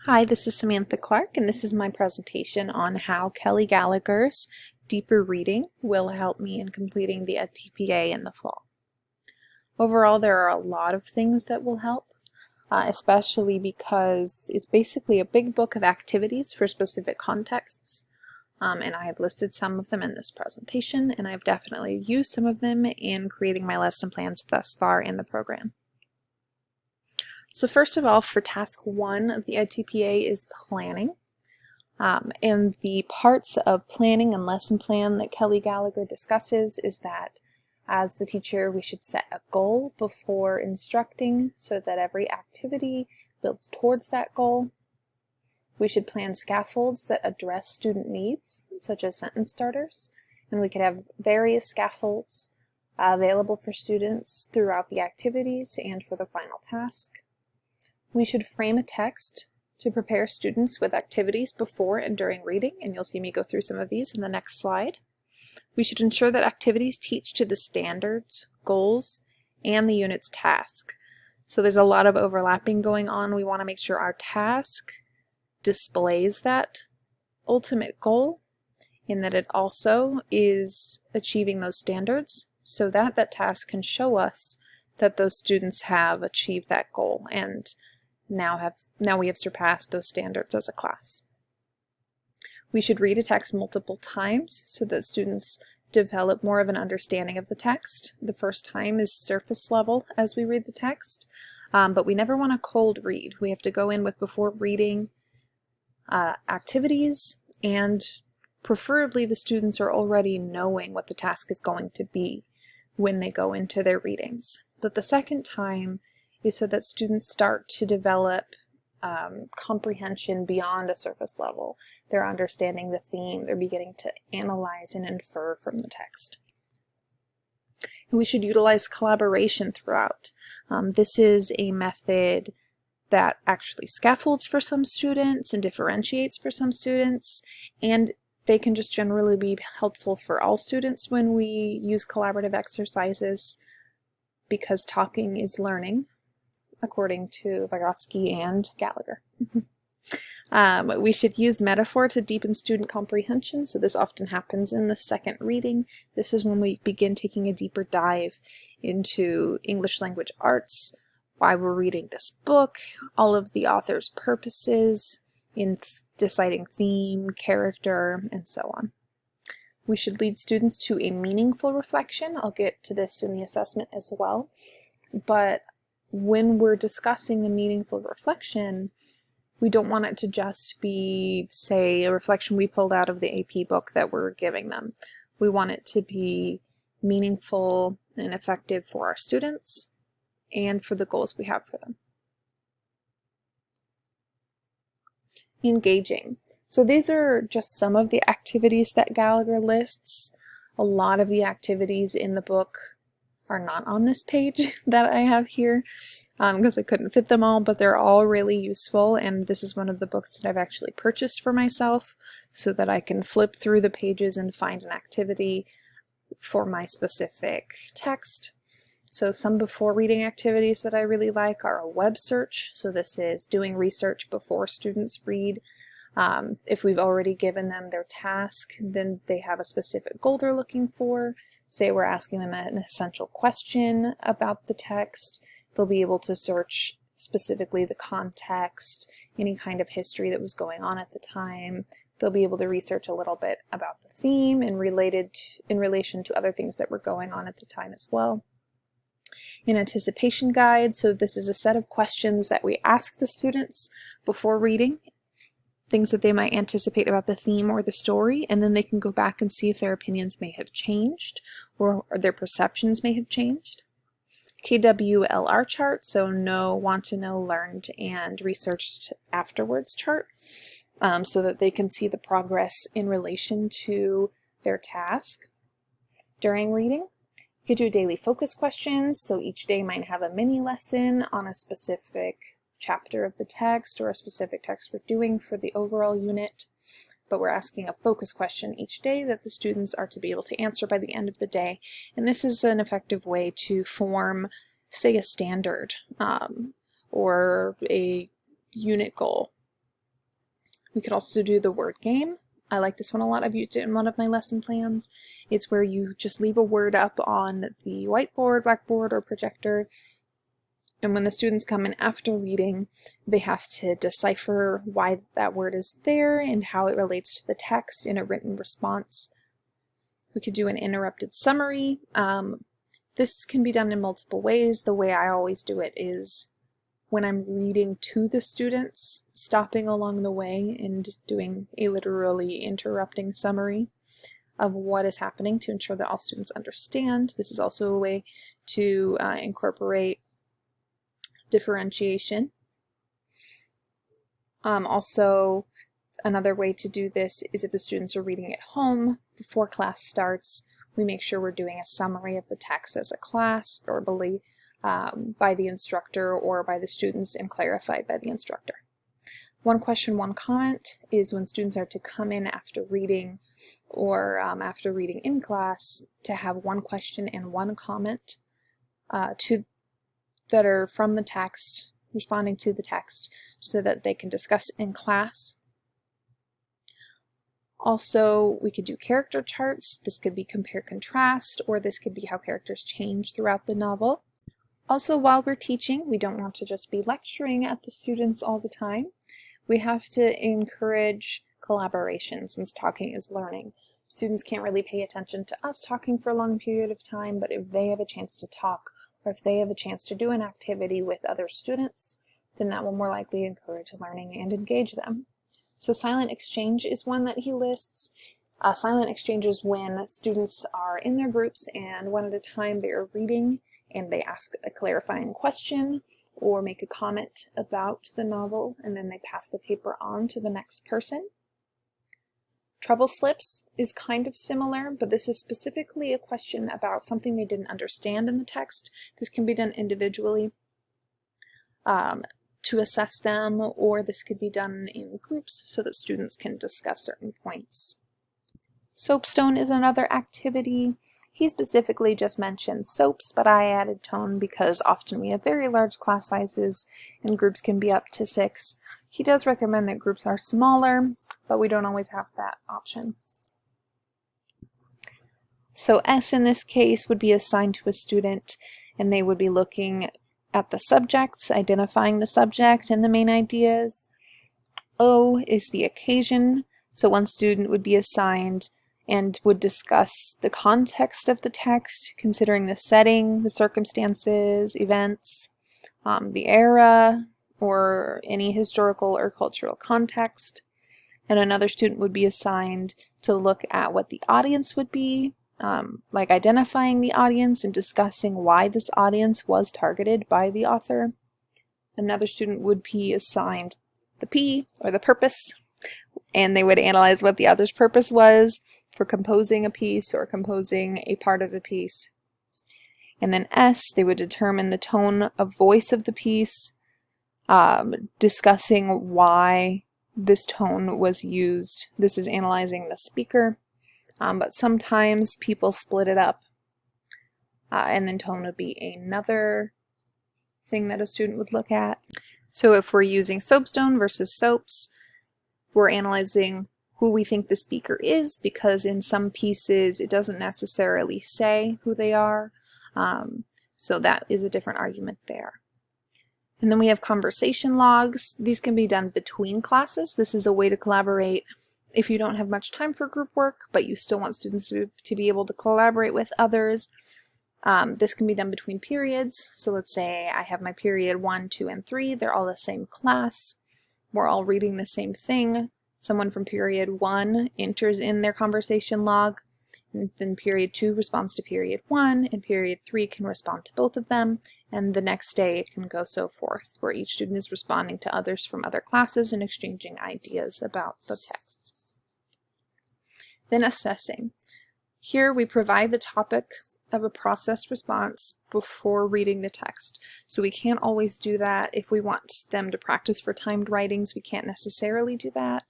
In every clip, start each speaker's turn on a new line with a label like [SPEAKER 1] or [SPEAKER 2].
[SPEAKER 1] Hi, this is Samantha Clark, and this is my presentation on how Kelly Gallagher's deeper reading will help me in completing the edTPA in the fall. Overall, there are a lot of things that will help, especially because it's basically a big book of activities for specific contexts, and I have listed some of them in this presentation, and I've definitely used some of them in creating my lesson plans thus far in the program. So first of all, for task 1 of the edTPA is planning. And the parts of planning and lesson plan that Kelly Gallagher discusses is that as the teacher, we should set a goal before instructing so that every activity builds towards that goal. We should plan scaffolds that address student needs, such as sentence starters, and we could have various scaffolds available for students throughout the activities and for the final task. We should frame a text to prepare students with activities before and during reading, and you'll see me go through some of these in the next slide. We should ensure that activities teach to the standards, goals, and the unit's task. So there's a lot of overlapping going on. We want to make sure our task displays that ultimate goal, in that it also is achieving those standards, so that that task can show us that those students have achieved that goal and now we have surpassed those standards as a class. We should read a text multiple times so that students develop more of an understanding of the text. The first time is surface level as we read the text, but we never want to cold read. We have to go in with before reading activities, and preferably the students are already knowing what the task is going to be when they go into their readings. But the second time is so that students start to develop comprehension beyond a surface level. They're understanding the theme, they're beginning to analyze and infer from the text. And we should utilize collaboration throughout. This is a method that actually scaffolds for some students and differentiates for some students, and they can just generally be helpful for all students when we use collaborative exercises, because talking is learning, according to Vygotsky and Gallagher. We should use metaphor to deepen student comprehension, so this often happens in the second reading. This is when we begin taking a deeper dive into English language arts, why we're reading this book, all of the author's purposes in deciding theme, character, and so on. We should lead students to a meaningful reflection. I'll get to this in the assessment as well, but when we're discussing a meaningful reflection, we don't want it to just be, say, a reflection we pulled out of the AP book that we're giving them. We want it to be meaningful and effective for our students and for the goals we have for them. Engaging. So these are just some of the activities that Gallagher lists. A lot of the activities in the book are not on this page that I have here because I couldn't fit them all, but they're all really useful, and this is one of the books that I've actually purchased for myself so that I can flip through the pages and find an activity for my specific text. So some before reading activities that I really like are a web search. So this is doing research before students read. If we've already given them their task, then they have a specific goal they're looking for. Say we're asking them an essential question about the text, they'll be able to search specifically the context, any kind of history that was going on at the time. They'll be able to research a little bit about the theme and in relation to other things that were going on at the time as well. An anticipation guide, so this is a set of questions that we ask the students before reading, things that they might anticipate about the theme or the story, and then they can go back and see if their opinions may have changed or their perceptions may have changed. KWLR chart, so know, want to know, learned, and researched afterwards chart, so that they can see the progress in relation to their task during reading. You could do daily focus questions, so each day might have a mini lesson on a specific chapter of the text or a specific text we're doing for the overall unit, but we're asking a focus question each day that the students are to be able to answer by the end of the day. And this is an effective way to form, say, a standard or a unit goal We could also do the word game. I like this one a lot. I've used it in one of my lesson plans. It's where you just leave a word up on the whiteboard, blackboard, or projector, and when the students come in after reading, they have to decipher why that word is there and how it relates to the text in a written response. We could do an interrupted summary. This can be done in multiple ways. The way I always do it is when I'm reading to the students, stopping along the way and doing a literally interrupting summary of what is happening to ensure that all students understand. This is also a way to incorporate differentiation. Also, another way to do this is if the students are reading at home before class starts, we make sure we're doing a summary of the text as a class, verbally, by the instructor or by the students, and clarified by the instructor. One question, one comment is when students are to come in after reading or after reading in class to have one question and one comment that are from the text, responding to the text, so that they can discuss in class. Also, we could do character charts. This could be compare-contrast, or this could be how characters change throughout the novel. Also, while we're teaching, we don't want to just be lecturing at the students all the time. We have to encourage collaboration, since talking is learning. Students can't really pay attention to us talking for a long period of time, but if they have a chance to talk, or if they have a chance to do an activity with other students, then that will more likely encourage learning and engage them. So silent exchange is one that he lists. Silent exchange is when students are in their groups and one at a time they are reading and they ask a clarifying question or make a comment about the novel, and then they pass the paper on to the next person. Trouble slips is kind of similar, but this is specifically a question about something they didn't understand in the text. This can be done individually to assess them, or this could be done in groups so that students can discuss certain points. Soapstone is another activity. He specifically just mentioned soaps, but I added tone because often we have very large class sizes and groups can be up to 6. He does recommend that groups are smaller, but we don't always have that option. So S in this case would be assigned to a student, and they would be looking at the subjects, identifying the subject and the main ideas. O is the occasion, so one student would be assigned and would discuss the context of the text, considering the setting, the circumstances, events, the era, or any historical or cultural context. And another student would be assigned to look at what the audience would be, like identifying the audience and discussing why this audience was targeted by the author. Another student would be assigned the P, or the purpose, and they would analyze what the author's purpose was for composing a piece or composing a part of the piece. And then S, they would determine the tone of voice of the piece, discussing why this tone was used. This is analyzing the speaker, but sometimes people split it up, and then tone would be another thing that a student would look at. So if we're using soapstone versus soaps, we're analyzing who we think the speaker is, because in some pieces it doesn't necessarily say who they are, so that is a different argument there. And then we have conversation logs. These can be done between classes. This is a way to collaborate if you don't have much time for group work, but you still want students to be able to collaborate with others. This can be done between periods. So let's say I have my period 1, 2, and 3. They're all the same class. We're all reading the same thing. Someone from period 1 enters in their conversation log, and then period 2 responds to period 1, and period 3 can respond to both of them, and the next day it can go so forth, where each student is responding to others from other classes and exchanging ideas about the texts. Then assessing. Here we provide the topic of a process response before reading the text. So we can't always do that. If we want them to practice for timed writings, we can't necessarily do that.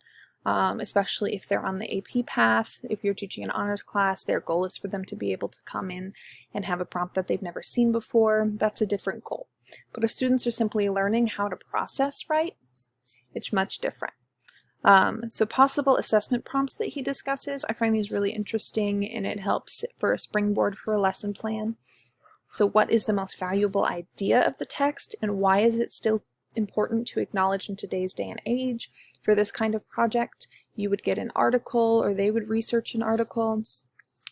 [SPEAKER 1] Especially if they're on the AP path. If you're teaching an honors class, their goal is for them to be able to come in and have a prompt that they've never seen before. That's a different goal. But if students are simply learning how to process write, it's much different. So possible assessment prompts that he discusses, I find these really interesting, and it helps for a springboard for a lesson plan. So what is the most valuable idea of the text, and why is it still important to acknowledge in today's day and age? For this kind of project, you would get an article, or they would research an article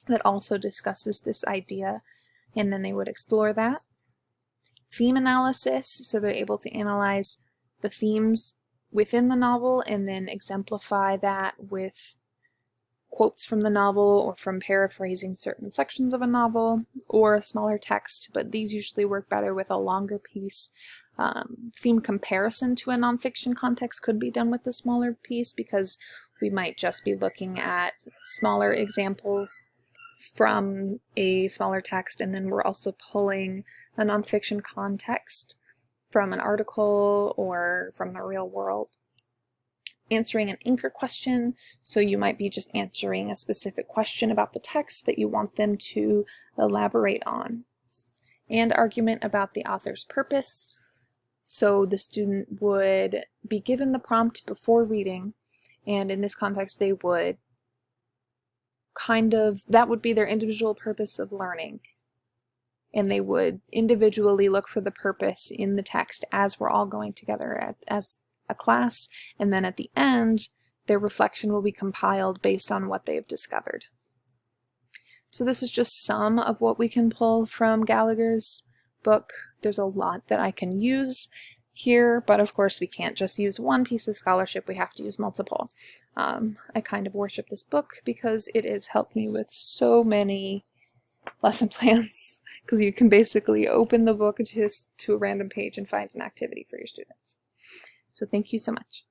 [SPEAKER 1] that also discusses this idea, and then they would explore that. Theme analysis, so they're able to analyze the themes within the novel and then exemplify that with quotes from the novel or from paraphrasing certain sections of a novel or a smaller text, but these usually work better with a longer piece. Theme comparison to a nonfiction context could be done with a smaller piece, because we might just be looking at smaller examples from a smaller text, and then we're also pulling a nonfiction context from an article or from the real world. Answering an anchor question, so you might be just answering a specific question about the text that you want them to elaborate on. And argument about the author's purpose, so the student would be given the prompt before reading, and in this context they would that would be their individual purpose of learning, and they would individually look for the purpose in the text as we're all going together as a class, and then at the end their reflection will be compiled based on what they've discovered. So this is just some of what we can pull from Gallagher's book. There's a lot that I can use here, but of course we can't just use one piece of scholarship, we have to use multiple. I kind of worship this book because it has helped me with so many lesson plans, because you can basically open the book to a random page and find an activity for your students. So thank you so much.